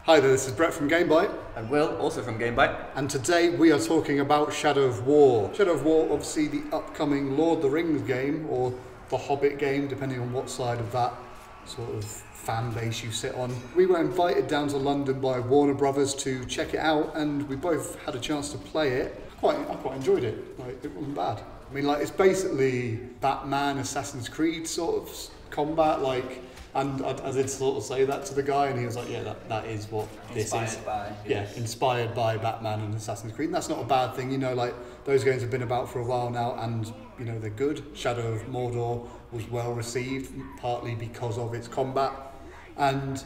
Hi there, this is Brett from GameByte. And Will, also from GameByte. And today we are talking about Shadow of War. Shadow of War, obviously the upcoming Lord of the Rings game, or the Hobbit game, depending on what side of that sort of fan base you sit on. We were invited down to London by Warner Brothers to check it out, and we both had a chance to play it. I quite enjoyed it. Like, it wasn't bad. I mean, like, it's basically Batman, Assassin's Creed sort of combat, like. And I did sort of say that to the guy, and he was like, yeah, that is what this is. Inspired by Batman and Assassin's Creed. And that's not a bad thing, you know, like, those games have been about for a while now, and, you know, they're good. Shadow of Mordor was well received, partly because of its combat. And,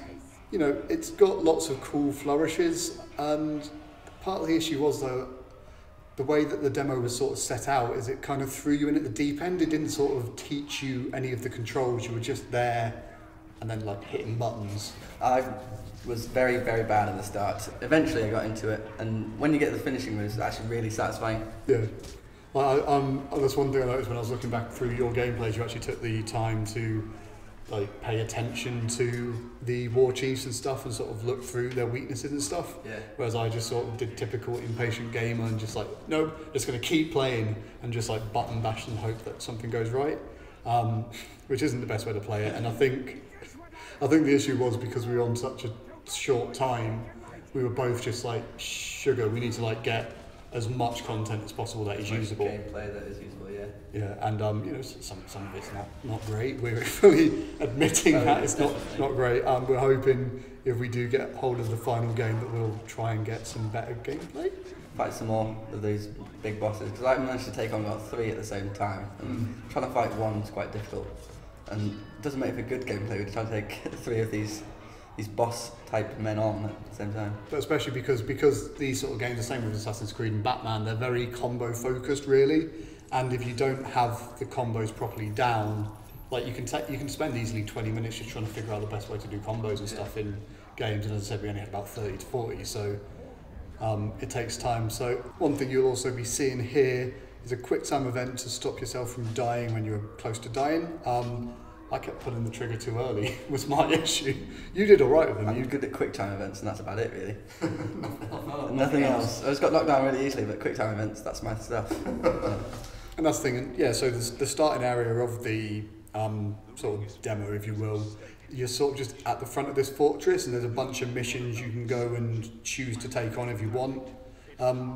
you know, it's got lots of cool flourishes, and part of the issue was, though, the way that the demo was sort of set out is it kind of threw you in at the deep end. It didn't sort of teach you any of the controls. You were just there and then like hitting buttons. I was very, very bad at the start. Eventually I got into it, and when you get the finishing moves, it's actually really satisfying. Yeah. That's one thing I noticed when I was looking back through your gameplays. You actually took the time to like pay attention to the war chiefs and stuff and sort of look through their weaknesses and stuff. Yeah. Whereas I just sort of did typical impatient gamer and just like, nope, just going to keep playing and just like button bash and hope that something goes right, which isn't the best way to play it. And I think the issue was because we were on such a short time, we were both just like, sugar, we need to like get as much content as possible that is usable. Gameplay that is usable, yeah. Yeah, and you know, some of it's not great. We're fully admitting that it's not great. We're hoping if we do get hold of the final game that we'll try and get some better gameplay. Fight some more of these big bosses, because I managed to take on about 3 at the same time, and trying to fight one is quite difficult. And it doesn't make for good gameplay when you try to take 3 of these boss type men on at the same time. But especially because these sort of games, the same with Assassin's Creed and Batman, they're very combo focused really. And if you don't have the combos properly down, like you can spend easily 20 minutes just trying to figure out the best way to do combos and stuff in games. And as I said, we only had about 30 to 40, so it takes time. So one thing you'll also be seeing here is a quick time event to stop yourself from dying when you're close to dying. I kept pulling the trigger too early, was my issue. You did all right with them. I'm good at quick time events, and that's about it, really. Nothing else. I just got knocked down really easily, but quick time events, that's my stuff. And that's the thing, and yeah, so the starting area of the sort of demo, if you will, you're sort of just at the front of this fortress, and there's a bunch of missions you can go and choose to take on if you want.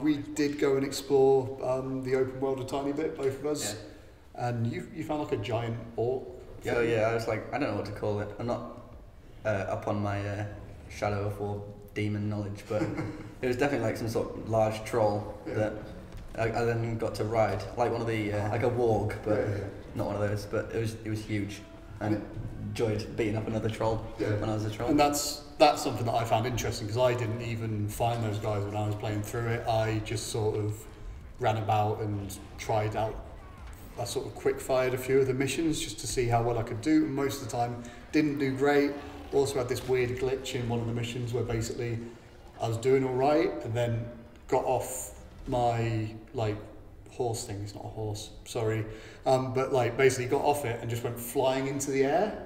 We did go and explore the open world a tiny bit, both of us, and you found like a giant orc. Yeah, I was like, I don't know what to call it. I'm not up on my Shadow of War demon knowledge, but it was definitely like some sort of large troll that I then got to ride, like one of the like a warg, but not one of those. But it was huge, and enjoyed beating up another troll when I was a troll. And that's something that I found interesting, because I didn't even find those guys when I was playing through it. I just sort of ran about and tried out. I sort of quick-fired a few of the missions just to see how well I could do, and most of the time didn't do great. Also had this weird glitch in one of the missions where basically I was doing all right and then got off my like horse thing. It's not a horse, sorry, but like basically got off it and just went flying into the air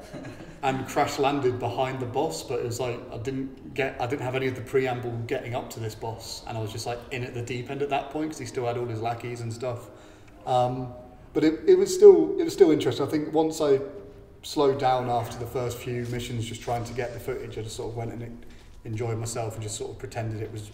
and crash landed behind the boss. But it was like I didn't have any of the preamble getting up to this boss, and I was just like in at the deep end at that point because he still had all his lackeys and stuff. But it was still interesting. I think once I slowed down after the first few missions, just trying to get the footage, I just sort of went and enjoyed myself and just sort of pretended it was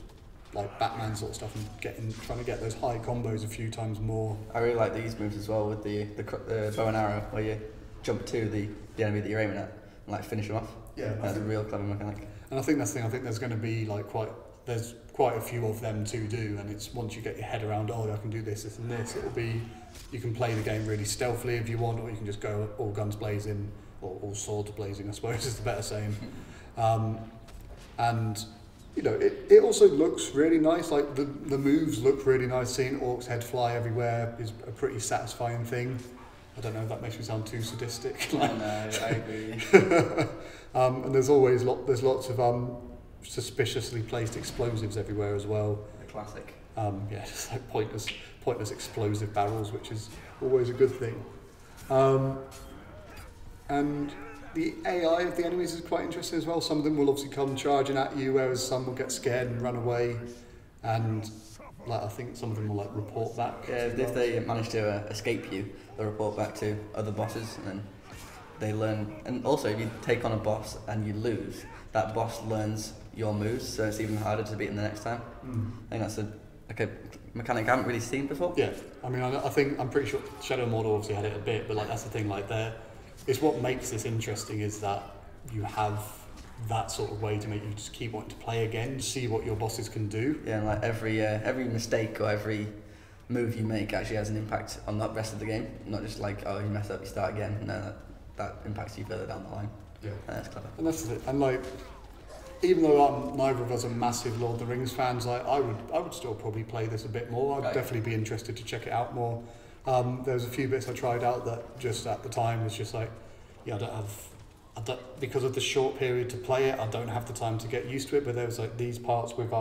like Batman sort of stuff, and trying to get those high combos a few times more. I really like these moves as well with the bow and arrow, where you jump to the enemy that you're aiming at and like finish them off. Yeah, that's a real clever mechanic. And I think that's the thing. I think there's going to be like there's quite a few of them to do, and it's once you get your head around, oh, I can do this, and this, it'll be, you can play the game really stealthily if you want, or you can just go all guns blazing, or all swords blazing, I suppose is the better saying. And you know, it also looks really nice. Like the moves look really nice. Seeing orcs' head fly everywhere is a pretty satisfying thing. I don't know if that makes me sound too sadistic. No, I agree. And there's lots of suspiciously placed explosives everywhere as well. The classic. Just like pointless explosive barrels, which is always a good thing. And The AI of the enemies is quite interesting as well. Some of them will obviously come charging at you, whereas some will get scared and run away. And like I think some of them will like report back. Yeah, if they manage to escape you, they'll report back to other bosses, and then they learn. And also, if you take on a boss and you lose, that boss learns your moves, so it's even harder to beat them the next time. I think that's a mechanic I haven't really seen before. Yeah, I mean, I'm pretty sure Shadow Mordor obviously had it a bit, but like that's the thing. Like it's what makes this interesting is that you have that sort of way to make you just keep wanting to play again, see what your bosses can do. Yeah, and like every mistake or every move you make actually has an impact on the rest of the game. Not just like, oh, you mess up, you start again. No, that impacts you further down the line. Yeah, that's clever. And that's it. And like, even though neither of us are massive Lord of the Rings fans, like I would still probably play this a bit more. I'd definitely be interested to check it out more. There was a few bits I tried out that just at the time was just like, yeah, because of the short period to play it, I don't have the time to get used to it. But there was like these parts with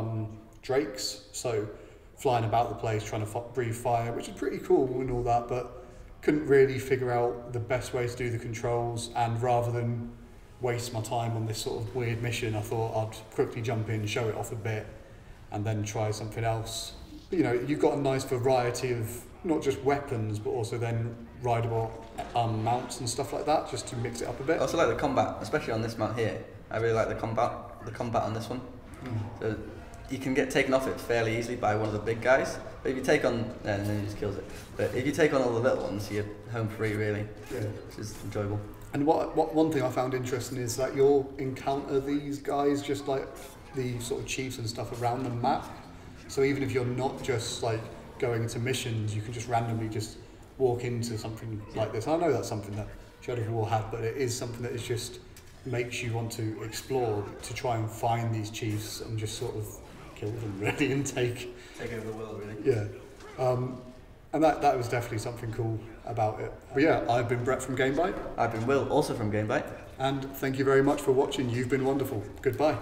drakes, so flying about the place trying to breathe fire, which is pretty cool and all that, but couldn't really figure out the best way to do the controls. And rather than waste my time on this sort of weird mission, I thought I'd quickly jump in, show it off a bit, and then try something else. But, you know, you've got a nice variety of not just weapons, but also then rideable mounts and stuff like that, just to mix it up a bit. I also like the combat, especially on this mount here. I really like the combat on this one. So you can get taken off it fairly easily by one of the big guys, but if you take on, and then he just kills it. But if you take on all the little ones, you're home free really, which is enjoyable. And what one thing I found interesting is that you'll encounter these guys just like the sort of chiefs and stuff around the map. So even if you're not just like going into missions, you can just randomly just walk into something like this. I know that's something that Shadow of War had, but it is something that is just makes you want to explore, to try and find these chiefs and just sort of kill them really and take over the world really. Yeah. And that was definitely something cool about it. But yeah, I've been Brett from GameByte. I've been Will, also from GameByte. And thank you very much for watching. You've been wonderful. Goodbye.